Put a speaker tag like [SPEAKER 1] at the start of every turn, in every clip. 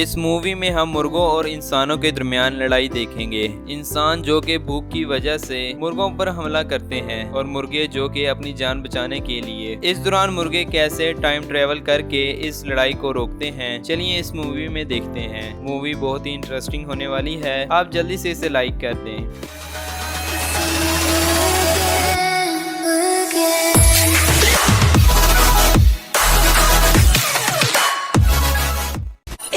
[SPEAKER 1] इस मूवी में हम मुर्गों और इंसानों के दरमियान लड़ाई देखेंगे। इंसान जो कि भूख की वजह से मुर्गों पर हमला करते हैं और मुर्गे जो कि अपनी जान बचाने के लिए। इस दौरान मुर्गे कैसे टाइम ट्रेवल करके इस लड़ाई को रोकते हैं, चलिए इस मूवी में देखते हैं। मूवी बहुत ही इंटरेस्टिंग होने वाली है, आप जल्दी से इसे लाइक कर दें।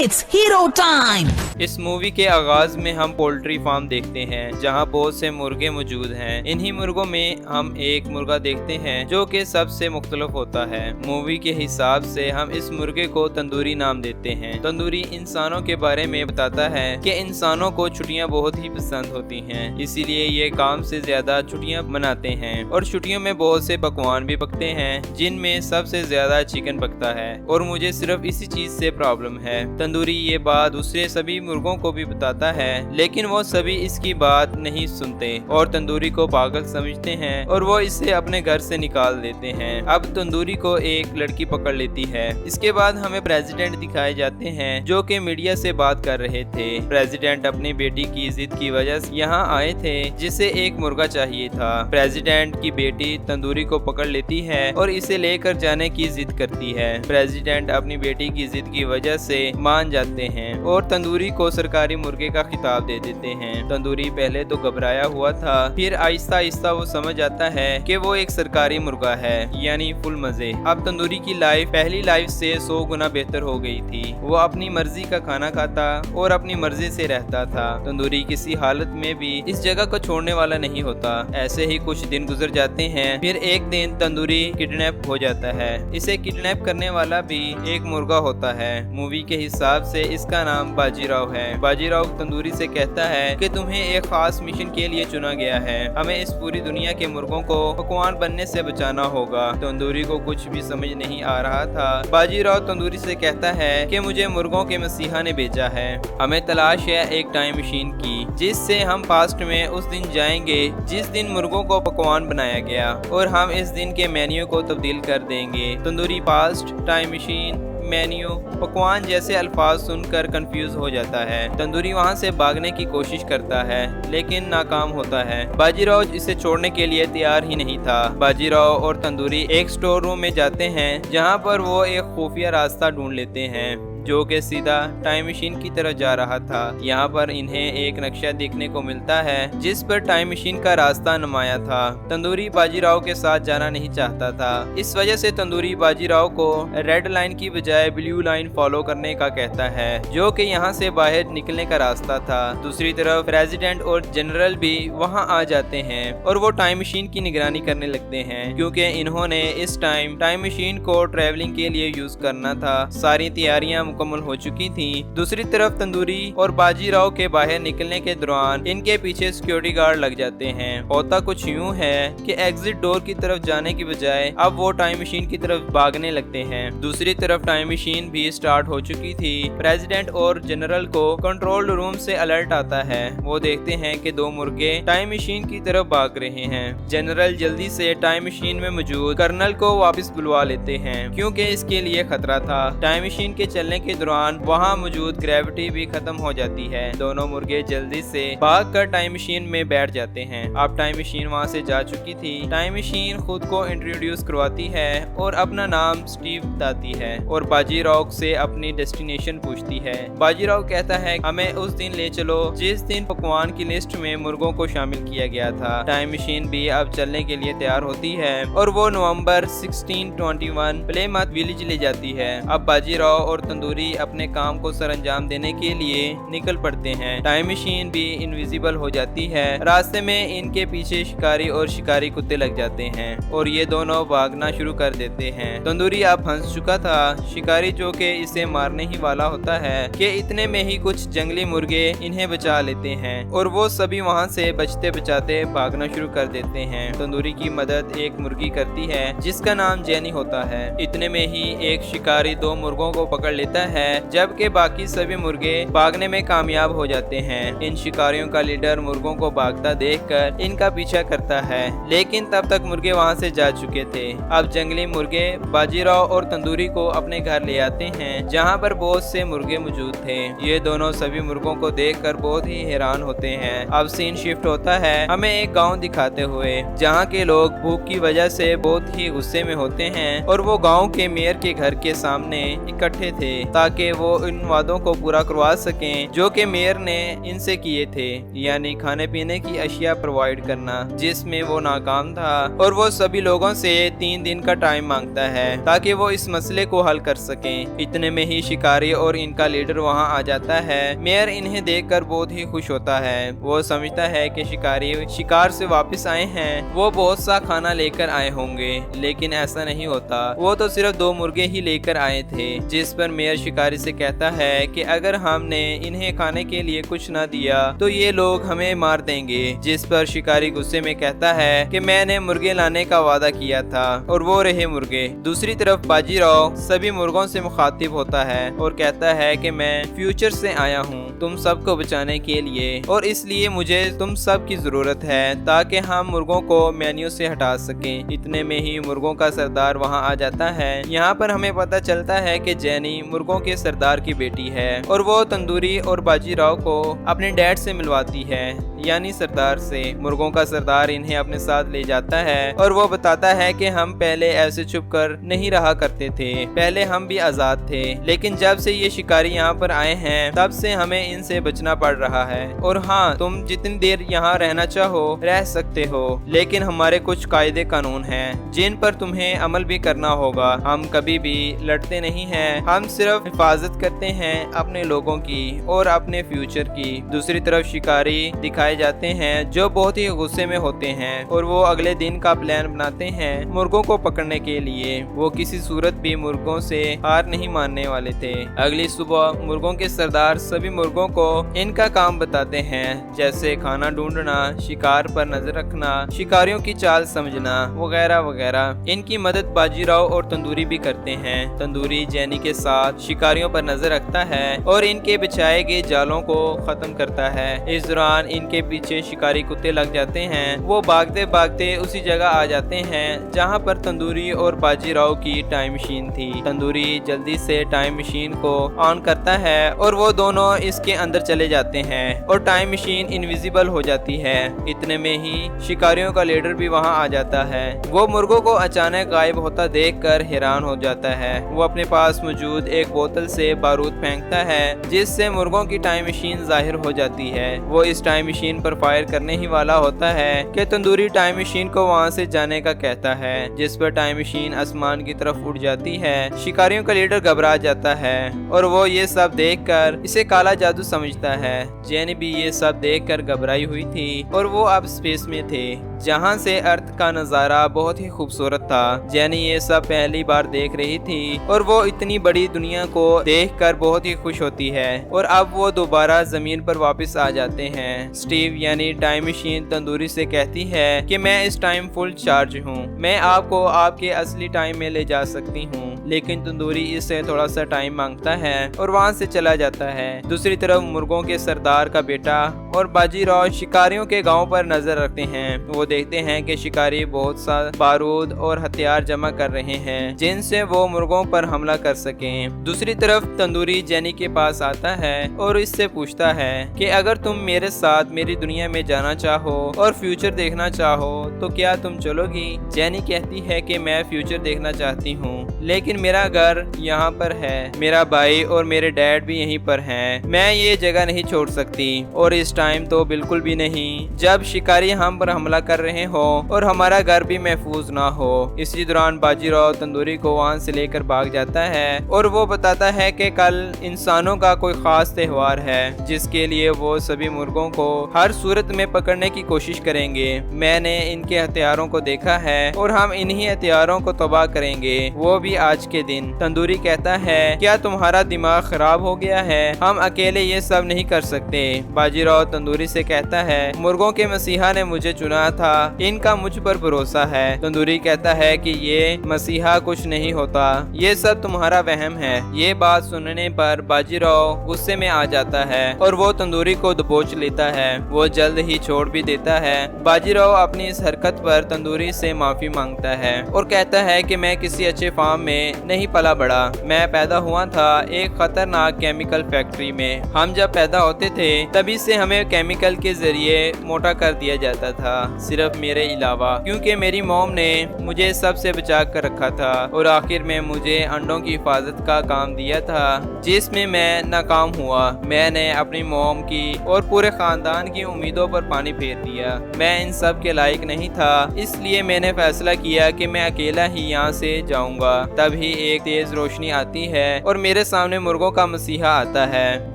[SPEAKER 2] It's hero time!
[SPEAKER 1] इस मूवी के आगाज में हम पोल्ट्री फार्म देखते हैं जहां बहुत से मुर्गे मौजूद हैं। इन्हीं मुर्गों में हम एक मुर्गा देखते हैं जो कि सबसे मुख्तलिफ होता है। मूवी के हिसाब से हम इस मुर्गे को तंदूरी नाम देते हैं। तंदूरी इंसानों के बारे में बताता है कि इंसानों को छुट्टियां बहुत ही पसंद होती हैं, इसीलिए ये काम से ज्यादा छुट्टियां मनाते हैं और छुट्टियों में बहुत से पकवान भी पकते हैं जिनमें सबसे ज्यादा चिकन पकता है और मुझे सिर्फ इसी चीज से प्रॉब्लम है। तंदूरी ये बात दूसरे सभी मुर्गों को भी बताता है, लेकिन वो सभी इसकी बात नहीं सुनते और तंदूरी को पागल समझते हैं और वो इसे अपने घर से निकाल देते हैं। अब तंदूरी को एक लड़की पकड़ लेती है। इसके बाद हमें प्रेसिडेंट दिखाए जाते हैं जो कि मीडिया से बात कर रहे थे। प्रेसिडेंट अपनी बेटी की जिद की वजह से यहाँ आए थे जिसे एक मुर्गा चाहिए था। प्रेसिडेंट की बेटी तंदूरी को पकड़ लेती है और इसे लेकर जाने की जिद करती है। प्रेसिडेंट अपनी बेटी की जिद की वजह से मान जाते हैं और तंदूरी को सरकारी मुर्गे का खिताब दे देते हैं। तंदूरी पहले तो घबराया हुआ था, फिर आहिस्ता आहिस्ता वो समझ आता है कि वो एक सरकारी मुर्गा है, यानी फुल मजे। अब तंदूरी की लाइफ पहली लाइफ से 100 गुना बेहतर हो गई थी। वो अपनी मर्जी का खाना खाता और अपनी मर्जी से रहता था। तंदूरी किसी हालत में भी इस जगह को छोड़ने वाला नहीं होता। ऐसे ही कुछ दिन गुजर जाते हैं, फिर एक दिन तंदूरी किडनैप हो जाता है। इसे किडनैप करने वाला भी एक मुर्गा होता है। मूवी के हिसाब से इसका नाम बाजीराव है। बाजीराव तंदूरी से कहता है कि तुम्हें एक खास मिशन के लिए चुना गया है, हमें इस पूरी दुनिया के मुर्गों को पकवान बनने से बचाना होगा। तंदूरी को कुछ भी समझ नहीं आ रहा था। बाजीराव तंदूरी से कहता है कि मुझे मुर्गों के मसीहा ने भेजा है, हमें तलाश है एक टाइम मशीन की जिससे हम पास्ट में उस दिन जाएंगे जिस दिन मुर्गों को पकवान बनाया गया और हम इस दिन के मेन्यू को तब्दील कर देंगे। Tandoori past, time machine, menu, पकवान जैसे अल्फाज सुनकर कंफ्यूज हो जाता है। तंदूरी वहां से भागने की कोशिश करता है लेकिन नाकाम होता है। बाजीराव इसे छोड़ने के लिए तैयार ही नहीं था। बाजीराव और तंदूरी एक स्टोर रूम में जाते हैं जहां पर वो एक खुफिया रास्ता ढूंढ लेते हैं जो कि सीधा टाइम मशीन की तरफ जा रहा था। यहाँ पर इन्हें एक नक्शा देखने को मिलता है जिस पर टाइम मशीन का रास्ता नुमाया था। तंदूरी बाजीराव के साथ जाना नहीं चाहता था, इस वजह से तंदूरी बाजीराव को रेड लाइन की बजाय ब्लू लाइन फॉलो करने का कहता है जो कि यहाँ से बाहर निकलने का रास्ता था। दूसरी तरफ प्रेसिडेंट और जनरल भी वहाँ आ जाते हैं और वो टाइम मशीन की निगरानी करने लगते हैं क्योंकि इन्होंने इस टाइम मशीन को ट्रेवलिंग के लिए यूज करना था। सारी तैयारियां मुकम्मल हो चुकी थी। दूसरी तरफ तंदूरी और बाजीराव के बाहर निकलने के दौरान इनके पीछे सिक्योरिटी गार्ड लग जाते हैं। होता कुछ यूं है कि एग्जिट डोर की तरफ जाने की बजाय अब वो टाइम मशीन की तरफ भागने लगते हैं। दूसरी तरफ टाइम मशीन भी स्टार्ट हो चुकी थी। प्रेसिडेंट और जनरल को कंट्रोल रूम से अलर्ट आता है। वो देखते हैं कि दो मुर्गे टाइम मशीन की तरफ भाग रहे हैं। जनरल जल्दी से टाइम मशीन में मौजूद कर्नल को वापस बुलवा लेते हैं क्योंकि इसके लिए खतरा था। टाइम मशीन के चलने के दौरान वहां मौजूद ग्रेविटी भी खत्म हो जाती है। दोनों मुर्गे जल्दी से भागकर टाइम मशीन में बैठ जाते हैं। अब टाइम मशीन वहां से जा चुकी थी। टाइम मशीन खुद को इंट्रोड्यूस करवाती है और अपना नाम स्टीव बताती है और बाजीराव से अपनी डेस्टिनेशन पूछती है। बाजीराव कहता है हमें उस दिन ले चलो जिस दिन पकवान की लिस्ट में मुर्गों को शामिल किया गया था। टाइम मशीन भी अब चलने के लिए तैयार होती है और वो नवंबर 1621 प्लेमथ विलेज ले जाती है। अब बाजीराव और तंदूरी अपने काम को सरअंजाम देने के लिए निकल पड़ते हैं। टाइम मशीन भी इनविजिबल हो जाती है। रास्ते में इनके पीछे शिकारी और शिकारी कुत्ते लग जाते हैं और ये दोनों भागना शुरू कर देते हैं। तंदूरी अब फंस चुका था। शिकारी जो कि इसे मारने ही वाला होता है कि इतने में ही कुछ जंगली मुर्गे इन्हें बचा लेते हैं और वो सभी वहाँ से बचते बचाते भागना शुरू कर देते हैं। तंदूरी की मदद एक मुर्गी करती है जिसका नाम जेनी होता है। इतने में ही एक शिकारी दो मुर्गों को पकड़ लेता जाता है, जबकि बाकी सभी मुर्गे भागने में कामयाब हो जाते हैं। इन शिकारियों का लीडर मुर्गों को भागता देखकर इनका पीछा करता है, लेकिन तब तक मुर्गे वहां से जा चुके थे। अब जंगली मुर्गे बाजीराव और तंदूरी को अपने घर ले आते हैं, जहां पर बहुत से मुर्गे मौजूद थे। ये दोनों सभी मुर्गों को देखकर बहुत ही हैरान होते हैं। अब सीन शिफ्ट होता है हमें एक गांव दिखाते हुए, जहां के लोग भूख की वजह से बहुत ही गुस्से में होते हैं और वो गांव के मेयर के घर के सामने इकट्ठे थे ताकि वो इन वादों को पूरा करवा सकें जो कि मेयर ने इनसे किए थे, यानी खाने पीने की अशिया प्रोवाइड करना, जिसमें वो नाकाम था। और वो सभी लोगों से 3 दिन का टाइम मांगता है ताकि वो इस मसले को हल कर सकें। इतने में ही शिकारी और इनका लीडर वहां आ जाता है। मेयर इन्हें देखकर बहुत ही खुश होता है। वो समझता है कि शिकारी शिकार से वापस आए हैं, वो बहुत सा खाना लेकर आए होंगे, लेकिन ऐसा नहीं होता। वो तो सिर्फ 2 मुर्गे ही लेकर आए थे। जिस पर मेयर शिकारी से कहता है कि अगर हमने इन्हें खाने के लिए कुछ न दिया तो ये लोग हमें मार देंगे। जिस पर शिकारी गुस्से में कहता है कि मैंने मुर्गे लाने का वादा किया था और वो रहे मुर्गे। दूसरी तरफ बाजीराव सभी मुर्गों से मुखातिब होता है और कहता है कि मैं फ्यूचर से आया हूँ तुम सबको बचाने के लिए, और इसलिए मुझे तुम सब की जरूरत है ताकि हम मुर्गों को मेन्यू से हटा सकें। इतने में ही मुर्गों का सरदार वहाँ आ जाता है। यहाँ पर हमें पता चलता है कि जेनी मुर्गों के सरदार की बेटी है और वो तंदूरी और बाजीराव को अपने डैड से मिलवाती है, यानी सरदार से। मुर्गों का सरदार इन्हें अपने साथ ले जाता है और वो बताता है कि हम पहले ऐसे छुप कर नहीं रहा करते थे, पहले हम भी आजाद थे, लेकिन जब से ये शिकारी यहाँ पर आए हैं तब से हमें इनसे बचना पड़ रहा है। और हाँ, तुम जितनी देर यहाँ रहना चाहो रह सकते हो, लेकिन हमारे कुछ कायदे कानून हैं जिन पर तुम्हें अमल भी करना होगा। हम कभी भी लड़ते नहीं हैं, हम सिर्फ हिफाजत करते हैं अपने लोगों की और अपने फ्यूचर की। दूसरी तरफ शिकारी दिखाए जाते हैं जो बहुत ही गुस्से में होते हैं और वो अगले दिन का प्लान बनाते हैं मुर्गों को पकड़ने के लिए। वो किसी सूरत भी मुर्गों से हार नहीं मानने वाले थे। अगली सुबह मुर्गों के सरदार सभी मुर्गों को इनका काम बताते हैं, जैसे खाना ढूंढना, शिकार पर नजर रखना, शिकारियों की चाल समझना वगैरह वगैरह। इनकी मदद बाजीराव और तंदूरी भी करते हैं। तंदूरी जेनी के साथ शिकारियों पर नजर रखता है और इनके बिछाए गए जालों को खत्म करता है। इस दौरान इनके पीछे शिकारी कुत्ते लग जाते हैं। वो भागते भागते उसी जगह आ जाते हैं जहाँ पर तंदूरी और बाजीराव की टाइम मशीन थी। तंदूरी जल्दी से टाइम मशीन को ऑन करता है और वो दोनों इसके अंदर चले जाते हैं और टाइम मशीन इनविजिबल हो जाती है। इतने में ही शिकारियों का लीडर भी वहाँ आ जाता है। वो मुर्गों को अचानक गायब होता देखकर हैरान हो जाता है। वो अपने पास मौजूद एक बोतल से बारूद फेंकता है जिससे मुर्गों की टाइम मशीन जाहिर हो जाती है। वो इस टाइम मशीन पर फायर करने ही वाला होता है कि तंदूरी टाइम मशीन को वहाँ से जाने का कहता है, जिस पर टाइम मशीन आसमान की तरफ उड़ जाती है। शिकारियों का लीडर घबरा जाता है और वो ये सब देखकर इसे काला जादू समझता है। जेनी भी ये सब देखकर घबराई हुई थी और वो अब स्पेस में थे जहाँ से अर्थ का नजारा बहुत ही खूबसूरत था। जेनी ये सब पहली बार देख रही थी और वो इतनी बड़ी दुनिया को देखकर बहुत ही खुश होती है। और अब वो दोबारा जमीन पर वापस आ जाते हैं। स्टीव यानी टाइम मशीन तंदूरी से कहती है कि मैं इस टाइम फुल चार्ज हूँ, मैं आपको आपके असली टाइम में ले जा सकती हूँ। लेकिन तंदूरी इससे थोड़ा सा टाइम मांगता है और वहाँ से चला जाता है। दूसरी तरफ मुर्गों के सरदार का बेटा और बाजीराव शिकारियों के गांव पर नजर रखते हैं। वो देखते हैं कि शिकारी बहुत सा बारूद और हथियार जमा कर रहे हैं जिनसे वो मुर्गों पर हमला कर सकें। दूसरी तरफ तंदूरी जेनी के पास आता है और इससे पूछता है कि अगर तुम मेरे साथ मेरी दुनिया में जाना चाहो और फ्यूचर देखना चाहो तो क्या तुम चलोगी? जेनी कहती है कि मैं फ्यूचर देखना चाहती हूँ, लेकिन मेरा घर यहाँ पर है, मेरा भाई और मेरे डैड भी यहीं पर हैं, मैं ये जगह नहीं छोड़ सकती। और इस टाइम तो बिल्कुल भी नहीं जब शिकारी हम पर हमला कर रहे हो और हमारा घर भी महफूज ना हो। इसी दौरान बाजीराव तंदूरी को वहाँ से लेकर भाग जाता है और वो बताता है कि कल इंसानों का कोई खास त्योहार है जिसके लिए वो सभी मुर्गों को हर सूरत में पकड़ने की कोशिश करेंगे। मैंने इनके हथियारों को देखा है और हम इन्हीं हथियारों को तबाह करेंगे, वो भी आज के दिन। तंदूरी कहता है क्या तुम्हारा दिमाग खराब हो गया है? हम अकेले ये सब नहीं कर सकते। बाजीराव तंदूरी से कहता है, मुर्गों के मसीहा ने मुझे चुना था, इनका मुझ पर भरोसा है। तंदूरी कहता है कि ये मसीहा कुछ नहीं होता, ये सब तुम्हारा वहम है। ये बात सुनने पर बाजीराव गुस्से में आ जाता है और वो तंदूरी को दबोच लेता है। वो जल्द ही छोड़ भी देता है। बाजीराव अपनी इस हरकत पर तंदूरी से माफी मांगता है और कहता है कि मैं किसी अच्छे फार्म में नहीं पला बड़ा, मैं पैदा हुआ था एक खतरनाक केमिकल फैक्ट्री में। हम जब पैदा होते थे तभी से हमें केमिकल के जरिए मोटा कर दिया जाता था, सिर्फ मेरे अलावा, क्योंकि मेरी मॉम ने मुझे सबसे बचा कर रखा था और आखिर में मुझे अंडों की हिफाजत का काम दिया था, जिसमें मैं नाकाम हुआ। मैंने अपनी मॉम की और पूरे खानदान की उम्मीदों पर पानी फेर दिया। मैं इन सब के लायक नहीं था, इसलिए मैंने फैसला किया कि मैं अकेला ही यहाँ से जाऊंगा। तभी एक तेज रोशनी आती है और मेरे सामने मुर्गों का मसीहा आता है,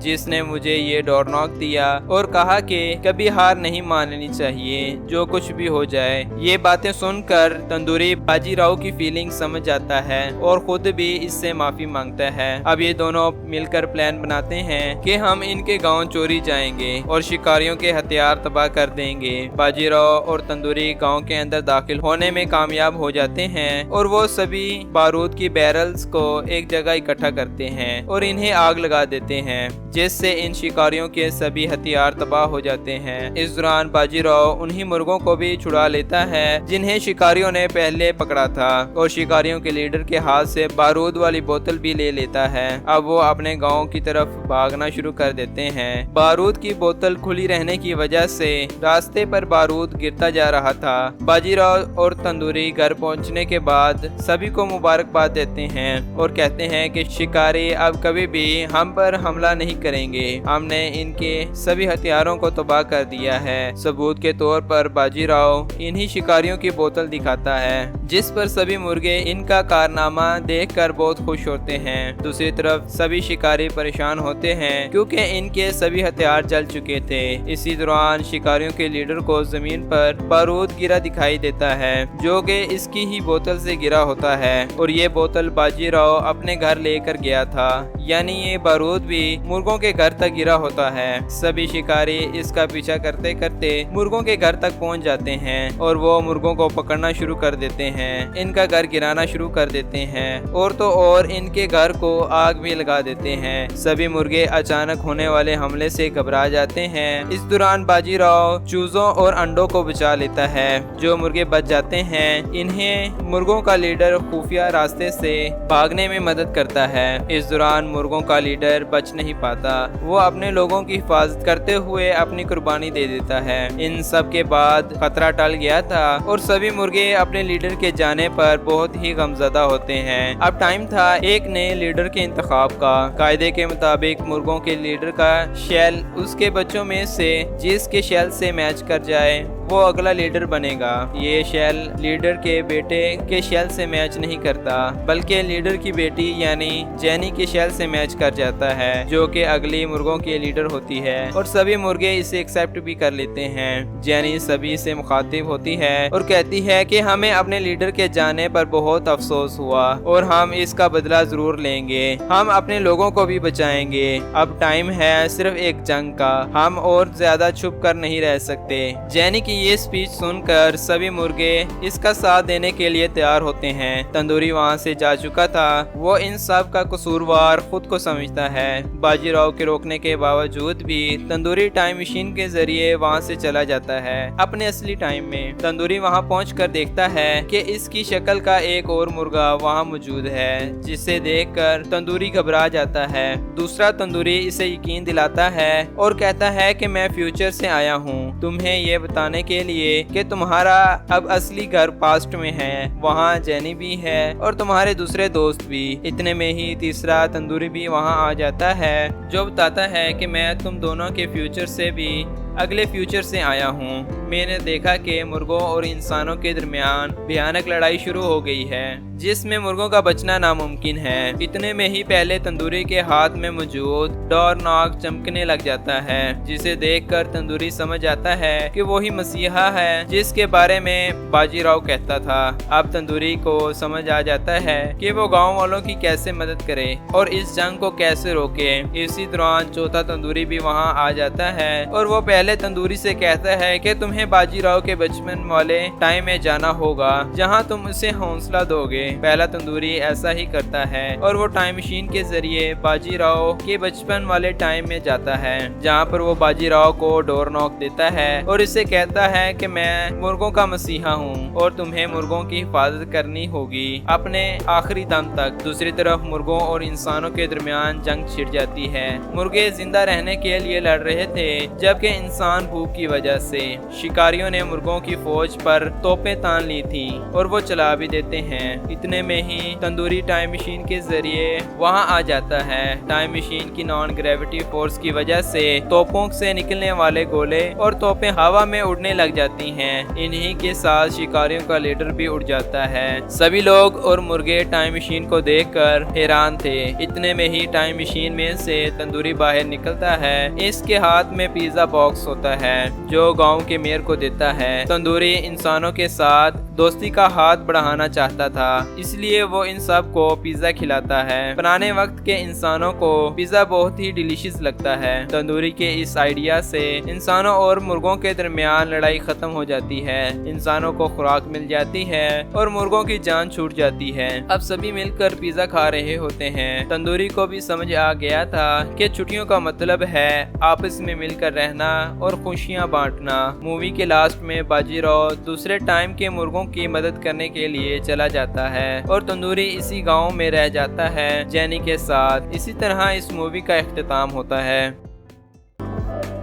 [SPEAKER 1] जिसने मुझे ये डोर नॉक दिया और कहा कि कभी हार नहीं माननी चाहिए, जो कुछ भी हो जाए। ये बातें सुनकर तंदूरी बाजीराव की फीलिंग समझ जाता है और खुद भी इससे माफी मांगता है। अब ये दोनों मिलकर प्लान बनाते हैं कि हम इनके गांव चोरी जाएंगे और शिकारियों के हथियार तबाह कर देंगे। बाजीराव और तंदूरी गांव के अंदर दाखिल होने में कामयाब हो जाते हैं और वो सभी बारूद की बैरल्स को एक जगह इकट्ठा करते हैं और इन्हें आग लगा देते हैं, जिससे इन शिकारियों के सभी हथियार तबाह हो जाते हैं। इस दौरान बाजीराव उन्हीं मुर्गों को भी छुड़ा लेता है जिन्हें शिकारियों ने पहले पकड़ा था और शिकारियों के लीडर के हाथ से बारूद वाली बोतल भी ले लेता है। अब वो अपने गांव की तरफ भागना शुरू कर देते हैं। बारूद की बोतल खुली रहने की वजह से रास्ते पर बारूद गिरता जा रहा था। बाजीराव और तंदूरी घर पहुंचने के बाद सभी को मुबारकबाद देते हैं और कहते हैं कि शिकारी अब कभी भी हम पर हमला नहीं करेंगे, हमने इनके सभी हथियारों को तबाह कर दिया है। सबूत के तौर पर बाजीराव इन्हीं शिकारियों की बोतल दिखाता है, जिस पर सभी मुर्गे इनका कारनामा देखकर बहुत खुश होते हैं। दूसरी तरफ सभी शिकारी परेशान होते हैं क्योंकि इनके सभी हथियार जल चुके थे। इसी दौरान शिकारियों के लीडर को जमीन पर बारूद गिरा दिखाई देता है, जो कि इसकी ही बोतल से गिरा होता है और ये बोतल बाजीराव अपने घर लेकर गया था, यानी ये बारूद भी मुर्गों के घर तक गिरा होता है। सभी शिकारी इसका पीछा करते करते मुर्गों के घर तक पहुंच जाते हैं और वो मुर्गों को पकड़ना शुरू कर देते हैं, इनका घर गिराना शुरू कर देते हैं और तो और इनके घर को आग भी लगा देते हैं। सभी मुर्गे अचानक होने वाले हमले से घबरा जाते हैं। इस दौरान बाजीराव चूजों और अंडों को बचा लेता है। जो मुर्गे बच जाते हैं इन्हें मुर्गों का लीडर खुफिया रास्ते से भागने में मदद करता है। इस दौरान मुर्गों का लीडर बच नहीं पाता, वो अपने लोगों की हिफाजत करते हुए अपनी कुर्बानी दे देता है। इन सब के बाद खतरा टल गया था और सभी मुर्गे अपने लीडर के जाने पर बहुत ही गमजदा होते हैं। अब टाइम था एक नए लीडर के इंतखाब का। कायदे के मुताबिक मुर्गों के लीडर का शेल उसके बच्चों में से जिसके शेल से मैच कर जाए वो अगला लीडर बनेगा। ये शेल लीडर के बेटे के शेल से मैच नहीं करता, बल्कि लीडर की बेटी यानी जेनी के शेल से मैच कर जाता है, जो कि अगली मुर्गों के लीडर होती है और सभी मुर्गे इसे एक्सेप्ट भी कर लेते हैं। जेनी सभी से मुखातिब होती है और कहती है कि हमें अपने लीडर के जाने पर बहुत अफसोस हुआ और हम इसका बदला जरूर लेंगे, हम अपने लोगों को भी बचाएंगे। अब टाइम है सिर्फ एक जंग का, हम और ज्यादा छुप कर नहीं रह सकते। जेनी की ये स्पीच सुनकर सभी मुर्गे इसका साथ देने के लिए तैयार होते हैं। तंदूरी वहाँ से जा चुका था, वो इन सब का कसूरवार खुद को समझता है। बाजीराव के रोकने के बावजूद भी तंदूरी टाइम मशीन के जरिए वहाँ से चला जाता है अपने असली टाइम में। तंदूरी वहाँ पहुंचकर देखता है कि इसकी शक्ल का एक और मुर्गा वहाँ मौजूद है, जिसे देखकर तंदूरी घबरा जाता है। दूसरा तंदूरी इसे यकीन दिलाता है और कहता है कि मैं फ्यूचर से आया हूँ तुम्हें ये बताने के लिए कि तुम्हारा अब असली घर पास्ट में है, वहाँ जेनी भी है और तुम्हारे दूसरे दोस्त भी। इतने में ही तीसरा तंदूरी भी वहाँ आ जाता है, जो बताता है कि मैं तुम दोनों के फ्यूचर से भी अगले फ्यूचर से आया हूँ। मैंने देखा कि मुर्गों और इंसानों के दरमियान भयानक लड़ाई शुरू हो गई है, जिसमें मुर्गों का बचना नामुमकिन है। इतने में ही पहले तंदूरी के हाथ में मौजूद डोर नॉक चमकने लग जाता है, जिसे देखकर तंदूरी समझ आता है कि वही मसीहा है जिसके बारे में बाजीराव कहता था। अब तंदूरी को समझ आ जाता है कि वो गाँव वालों की कैसे मदद करे और इस जंग को कैसे रोके। इसी दौरान चौथा तंदूरी भी वहाँ आ जाता है और वो पहले पहले तंदूरी से कहता है कि तुम्हें बाजीराव के बचपन वाले टाइम में जाना होगा जहां तुम उसे हौसला दोगे। पहला तंदूरी ऐसा ही करता है और वो टाइम मशीन के जरिए बाजीराव के बचपन वाले टाइम में जाता है, जहां पर वो बाजीराव को डोर नॉक देता है और इसे कहता है कि मैं मुर्गों का मसीहा हूँ और तुम्हें मुर्गों की हिफाजत करनी होगी अपने आखिरी दम तक। दूसरी तरफ मुर्गों और इंसानों के दरमियान जंग छिड़ जाती है। मुर्गे जिंदा रहने के लिए लड़ रहे थे जबकि इंसान भूख की वजह से। शिकारियों ने मुर्गों की फौज पर तोपें तान ली थी और वो चला भी देते हैं। इतने में ही तंदूरी टाइम मशीन के जरिए वहां आ जाता है। टाइम मशीन की नॉन ग्रेविटी फोर्स की वजह से तोपों से निकलने वाले गोले और तोपें हवा में उड़ने लग जाती हैं। इन्हीं के साथ शिकारियों का लीडर भी उड़ जाता है। सभी लोग और मुर्गे टाइम मशीन को देखकर हैरान थे। इतने में ही टाइम मशीन में से तंदूरी बाहर निकलता है। इसके हाथ में पिज्जा बॉक्स होता है जो गांव के मेयर को देता है। तंदूरी इंसानों के साथ दोस्ती का हाथ बढ़ाना चाहता था, इसलिए वो इन सब को पिज्जा खिलाता है। पुराने वक्त के इंसानों को पिज्जा बहुत ही डिलीशियस लगता है। तंदूरी के इस आइडिया से इंसानों और मुर्गों के दरमियान लड़ाई खत्म हो जाती है। इंसानों को खुराक मिल जाती है और मुर्गों की जान छूट जाती है। अब सभी मिलकर पिज्जा खा रहे होते हैं। तंदूरी को भी समझ आ गया था कि छुट्टियों का मतलब है आपस में मिलकर रहना और खुशियां बांटना। मूवी के लास्ट में बाजीराव दूसरे टाइम के मुर्गों की मदद करने के लिए चला जाता है और तंदूरी इसी गांव में रह जाता है जैनी के साथ। इसी तरह इस मूवी का इख्तिताम होता है।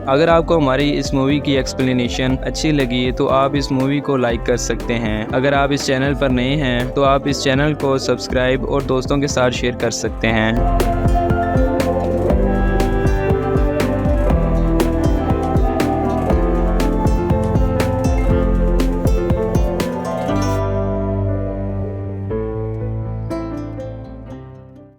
[SPEAKER 3] अगर आपको हमारी इस मूवी की एक्सप्लेनेशन अच्छी लगी तो आप इस मूवी को लाइक कर सकते हैं। अगर आप इस चैनल पर नए हैं तो आप इस चैनल को सब्सक्राइब और दोस्तों के साथ शेयर कर सकते हैं।